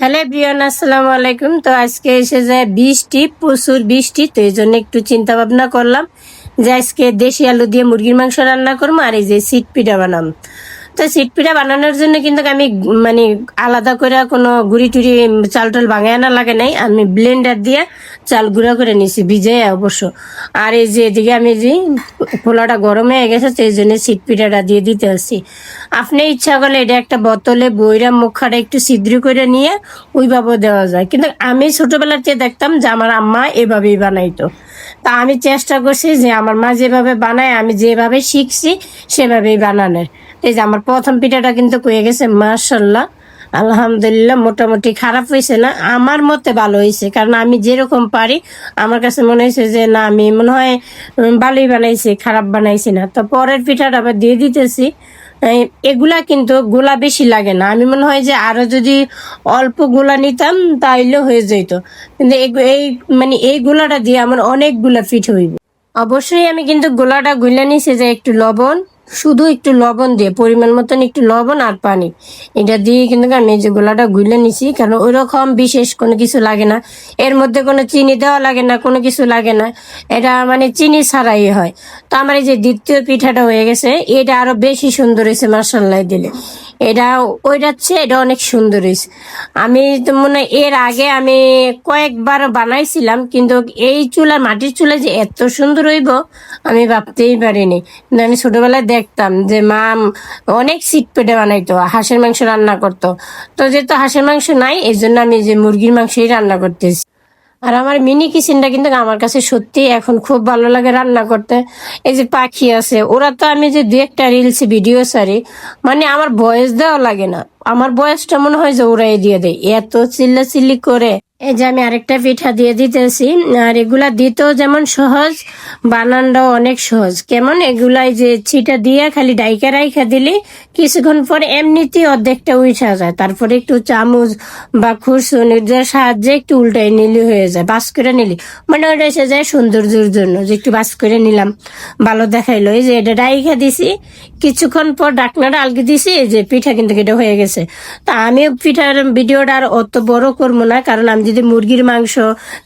Hello everyone, আসসালামু আলাইকুম। তো আজকে এসে যায় বৃষ্টি, প্রচুর বৃষ্টি। তো এই জন্য একটু চিন্তা ভাবনা করলাম যে আজকে দেশি আলু দিয়ে মুরগির মাংস রান্না করবো আর এই যে সিট পিঠা বানাবো। তো সিট পিঠা বানানোর জন্য কিন্তু আমি মানে আলাদা করে কোনো গুড়ি টুড়ি চাল টাল ভাঙায় আনা লাগে নাই। আমি ব্লেন্ডার দিয়ে চাল গুঁড়া করে নিছি, ভিজে অবশ্য। আর এই যে এদিকে আমি যে পোলাটা গরম হয়ে গেছে, সেই জন্য সিট পিঠাটা দিয়ে দিতে আসছি। আপনি ইচ্ছা করলে এটা একটা বোতলে বইরা মুখাটা একটু ছিদ্র করে নিয়ে ওইভাবে দেওয়া যায়, কিন্তু আমি ছোটবেলাতে দেখতাম যে আমার আম্মা এভাবেই বানাইতো। তা আমি চেষ্টা করছি যে আমার মা যেভাবে বানায় আমি যেভাবে শিখছি সেভাবেই বানানোর। এই যে আমার প্রথম পিঠাটা কিন্তু হয়ে গেছে, মাশাল্লাহ, আলহামদুলিল্লাহ। মোটামুটি খারাপ হয়েছে না, আমার মতে ভালো হয়েছে, কারণ আমি যেরকম পারি আমার কাছে মনে হয়েছে যে না, আমি মনে হয় ভালোই বানাইছি, খারাপ বানাইছি না। তো পরের পিঠাটা আবার দিয়ে দিতেছি। এগুলা কিন্তু গোলা বেশি লাগে না, আমি মনে হয় যে আরো যদি অল্প গোলা নিতাম তাইলে হয়ে যেত, কিন্তু এই মানে এই গোলাটা দিয়ে আমার অনেকগুলা পিঠ হইব। অবশ্যই আমি কিন্তু গোলাটা গুলে নিছি যে একটু লবণ, শুধু একটু লবণ দিয়ে, পরিমাণ মতন একটু লবণ আর পানি, এটা দিয়ে কিন্তু আমি এই যে গোলাটা গুলে নিছি। কারণ ওইরকম বিশেষ কোনো কিছু লাগে না, এর মধ্যে কোনো চিনি দেওয়া লাগে না, কোনো কিছু লাগে না, এটা মানে চিনি ছাড়াই হয়। তো আমার এই যে দ্বিতীয় পিঠাটা হয়ে গেছে, এটা আরো বেশি সুন্দর হয়েছে মাসাল্লাহ দিলে। এটা ওইটার চেয়ে এটা অনেক সুন্দর হয়েছে। আমি তো মনে হয় এর আগে আমি কয়েকবার বানাইছিলাম, কিন্তু এই চুলা, মাটির চুলা যে এত সুন্দর হইব আমি ভাবতেই পারিনি। কিন্তু আমি ছোটবেলায় দেখতাম যে মা অনেক সিট পেটে বানাইতো, হাঁসের মাংস রান্না করতো। তো যেহেতু হাঁসের মাংস নাই, এই জন্য আমি যে মুরগির মাংসই রান্না করতেছি। আর আমার মিনি কিচেনটা কিন্তু আমার কাছে সত্যি এখন খুব ভালো লাগে রান্না করতে। এই যে পাখি আছে, ওরা তো আমি যে দু একটা রিলস ভিডিও সারি, মানে আমার ভয়েস দেওয়া লাগে না, আমার ভয়েসটা মনে হয় যে ওরাই দিয়ে দেয়, এত চিল্লাচিল্লি করে। এই যে আমি আরেকটা পিঠা দিয়ে দিতেছি। আর এগুলা দিতেও যেমন সহজ, বানানটাও অনেক সহজ। কেমন, এগুলাই যে ছিটা দিয়ে খালি ডাইকা রাইখা দিলি কিছুক্ষণ পরে এমনিতেই অর্ধেকটা উঠা যায়, তারপরে একটু চামচ বা খুরসুনির সাহায্যে একটু উল্টাই নিলি হয়ে যায়, বাস করে নিলি, মানে ওটা এসে যায় সৌন্দর্যের জন্য যে একটু বাস করে নিলাম, ভালো দেখাইলো। এই যে এটা ডাইকা দিছি, কিছুক্ষণ পর ডাকনাটা আলগি দিছি, এই যে পিঠা কিন্তু এটা হয়ে গেছে। তা আমি পিঠার ভিডিওটা আর অত বড় করবো না, কারণ আমি যদি মুরগির মাংস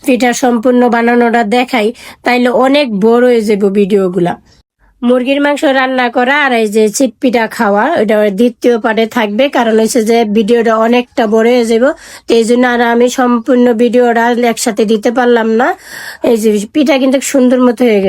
পিঠা সম্পূর্ণ বানানোটা দেখাই তাইলে অনেক বড় হয়ে যাবো ভিডিওগুলা। মুরগির মাংস রান্না করা আর এই যে চিট পিঠা খাওয়া, এটা দ্বিতীয় পার্টে থাকবে, কারণ হচ্ছে যে ভিডিওটা অনেকটা বড় হয়ে যাবো। তো এই জন্য আর আমি সম্পূর্ণ ভিডিওটা একসাথে দিতে পারলাম না। এই যে পিঠা কিন্তু সুন্দর মতো হয়ে গেছে।